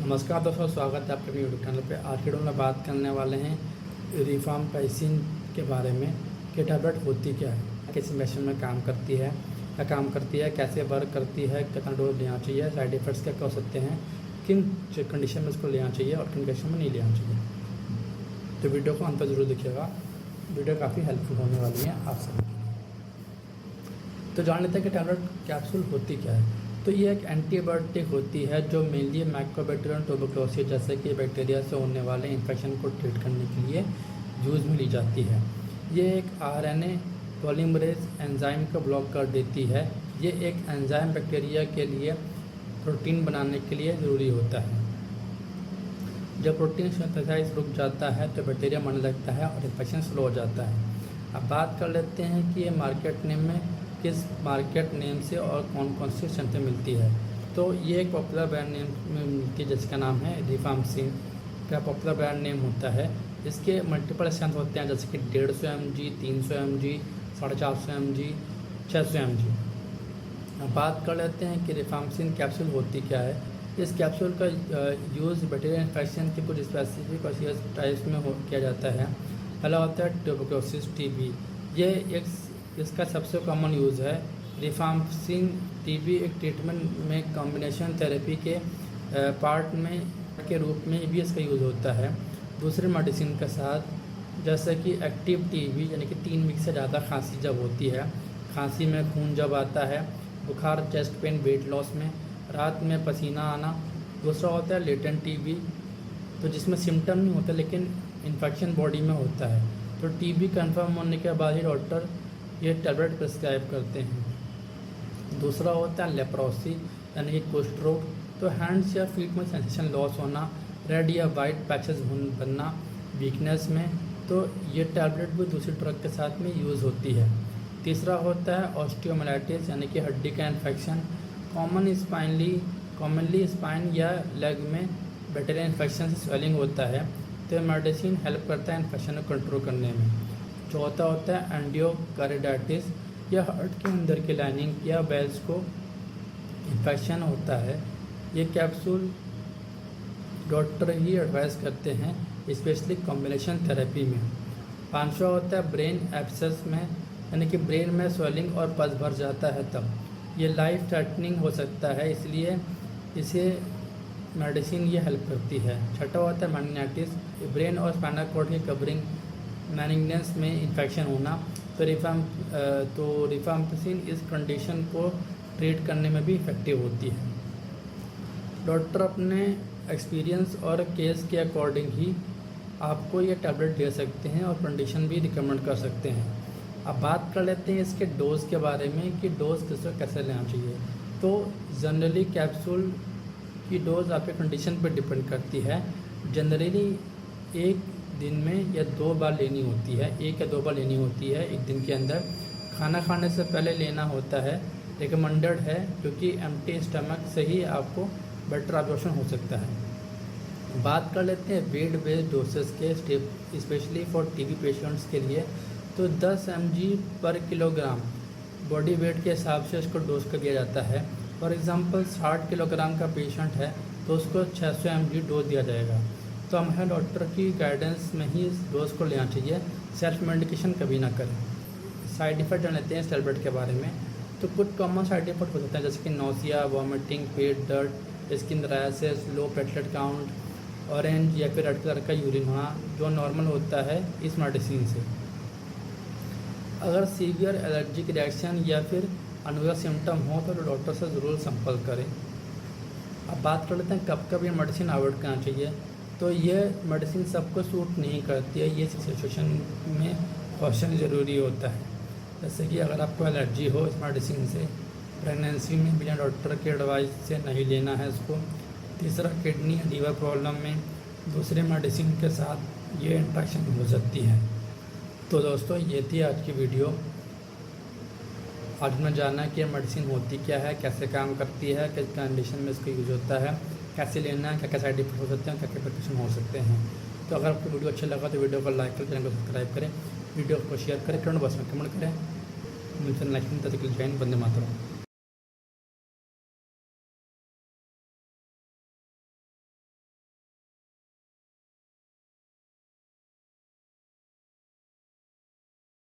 नमस्कार दोस्तों, स्वागत है आपके यूट्यूब चैनल पे। आज के वीडियो में बात करने वाले हैं रिफाम्पाइसिन के बारे में कि टैबलेट होती क्या है, किस इंजेक्शन में काम करती है, क्या काम करती है, कैसे वर्क करती है, कितना डोज लेना चाहिए, साइड इफ़ेक्ट्स क्या हो सकते हैं, किन कंडीशन में इसको लेना चाहिए और किन कंडीशन में नहीं लेना चाहिए। तो वीडियो को अंत तक जरूर देखिएगा, वीडियो काफ़ी हेल्पफुल होने वाली है आप सभी के लिए। तो जान लेते हैं कि टैबलेट कैप्सूल होती क्या है। तो ये एक एंटीबायोटिक होती है जो मेनली माइक्रोबैक्टीरियम ट्यूबरकुलोसिस जैसे कि बैक्टीरिया से होने वाले इन्फेक्शन को ट्रीट करने के लिए यूज़ में ली जाती है। ये एक आरएनए पॉलीमरेज एंजाइम को ब्लॉक कर देती है। ये एक एंजाइम बैक्टीरिया के लिए प्रोटीन बनाने के लिए ज़रूरी होता है। जब प्रोटीन सिंथेसाइज रुक जाता है तो बैक्टीरिया मरने लगता है और इन्फेक्शन स्लो हो जाता है। अब बात कर लेते हैं कि ये मार्केट नेम में किस मार्केट नेम से और कौन कौन सी स्ट्रेंथ में मिलती है। तो ये एक पॉपुलर ब्रांड नेम में मिलती है जिसका नाम है रिफाम्पाइसिन का पॉपुलर ब्रांड नेम होता है। इसके मल्टीपल स्ट्रेंथ होते हैं जैसे कि 150 mg, 300 mg, 450 mg, 600 mg। अब बात कर लेते हैं कि रिफाम्पाइसिन कैप्सूल होती क्या है। इस कैप्सूल का यूज़ बैक्टीरियल इन्फेक्शन के कुछ स्पेसिफिक और सीरियस टाइप्स में किया जाता है। पहला होता है ट्यूबरकुलोसिस टीबी। ये एक इसका सबसे कॉमन यूज़ है। रिफाम्पाइसिन टीबी एक ट्रीटमेंट में कॉम्बिनेशन थेरेपी के पार्ट में के रूप में भी इसका यूज़ होता है दूसरे मेडिसिन के साथ, जैसे कि एक्टिव टीबी यानी कि 3 वीक से ज़्यादा खांसी जब होती है, खांसी में खून जब आता है, बुखार, चेस्ट पेन, वेट लॉस में, रात में पसीना आना। दूसरा होता है लेटेंट टीबी, तो जिसमें सिम्टम नहीं होता लेकिन इन्फेक्शन बॉडी में होता है। तो टीबी कंफर्म होने के बाद ही डॉक्टर ये टैबलेट प्रिस्क्राइब करते हैं। दूसरा होता है लेप्रोसी यानी कि कुष्ठ रोग। तो हैंड्स या फीट में सेंसेशन लॉस होना, रेड या वाइट पैचेस बनना, वीकनेस में, तो ये टैबलेट भी दूसरी ड्रग के साथ में यूज़ होती है। तीसरा होता है ऑस्टियोमाइलाइटिस यानी कि हड्डी का इन्फेक्शन। कॉमनली स्पाइन या लेग में बैक्टीरियल इन्फेक्शन से स्वेलिंग होता है, तो मेडिसिन हेल्प करता है इन्फेक्शन को कंट्रोल करने में। चौथा होता है एंडोकार्डिटिस, यह हार्ट के अंदर की लाइनिंग या वेल्स को इन्फेक्शन होता है। ये कैप्सूल डॉक्टर ही एडवाइस करते हैं, स्पेशली कॉम्बिनेशन थेरेपी में। पांचवा होता है ब्रेन एब्सेस में, यानी कि ब्रेन में स्वेलिंग और पस भर जाता है, तब ये लाइफ थ्रेटनिंग हो सकता है, इसलिए इसे मेडिसिन ये हेल्प करती है। छठा होता है मैनिंजाइटिस, ब्रेन और स्पाइनल कॉर्ड की कवरिंग मैनिंगनेस में इन्फेक्शन होना। तो रिफाम्पाइसिन इस कंडीशन को ट्रीट करने में भी इफ़ेक्टिव होती है। डॉक्टर अपने एक्सपीरियंस और केस के अकॉर्डिंग ही आपको ये टैबलेट दे सकते हैं और कंडीशन भी रिकमेंड कर सकते हैं। अब बात कर लेते हैं इसके डोज़ के बारे में कि डोज़ कैसे लेना चाहिए। तो जनरली कैप्सूल की डोज़ आपके कंडीशन पर डिपेंड करती है। जनरली एक दिन में या 2 बार लेनी होती है, 1 या 2 बार लेनी होती है एक दिन के अंदर। खाना खाने से पहले लेना होता है, रिकमेंडेड है, क्योंकि एम्प्टी स्टमक से ही आपको बेटर एब्जॉर्प्शन हो सकता है। बात कर लेते हैं वेट बेस्ड डोसेस के step, specially for TB patients के लिए। तो 10 mg पर किलोग्राम बॉडी वेट के हिसाब से उसको डोज कर दिया जाता है। फॉर एग्ज़ाम्पल 60 किलोग्राम का पेशेंट है तो उसको 600 mg डोज दिया जाएगा। तो हमें डॉक्टर की गाइडेंस में ही इस डोज को लेना चाहिए, सेल्फ मेडिकेशन कभी ना करें। साइड इफ़ेक्ट जान लेते हैं इस टैबलेट के बारे में। तो कुछ कॉमन साइड इफ़ेक्ट हो सकते हैं जैसे कि नोसिया, वॉमिटिंग, पेट दर्द, skin dryness, low platelet count, orange या फिर रेड कलर का यूरिन होना, जो नॉर्मल होता है इस मेडिसिन से। अगर सीवियर एलर्जिक रिएक्शन या फिर अनयूजुअल सिम्टम हो तो डॉक्टर से ज़रूर संपर्क करें। अब बात कर लेते हैं कब कब ये मेडिसिन अवॉइड करना चाहिए। तो ये मेडिसिन सबको सूट नहीं करती है, ये सिचुएशन में कॉशन ज़रूरी होता है। जैसे कि अगर आपको एलर्जी हो इस मेडिसिन से, प्रेगनेंसी में बिना डॉक्टर के एडवाइस से नहीं लेना है इसको। तीसरा, किडनी या लीवर प्रॉब्लम में दूसरे मेडिसिन के साथ ये इंट्रैक्शन हो सकती है। तो दोस्तों, ये थी आज की वीडियो। आज हमने जाना कि मेडिसिन होती क्या है, कैसे काम करती है, किस कंडीशन में इसका यूज़ होता है, कैसे लेना है, क्या क्या साइड इफेक्ट हो सकते हैं, क्या क्या प्रिकॉशन हो सकते हैं। तो अगर आपको वीडियो अच्छा लगा तो वीडियो को लाइक करें, चैनल को सब्सक्राइब करें, वीडियो को शेयर करें, कमेंट बॉक्स में कमेंट करें। मिलते हैं नेक्स्ट टाइम, तब तक के लिए जय हिंद, वंदे मातरम।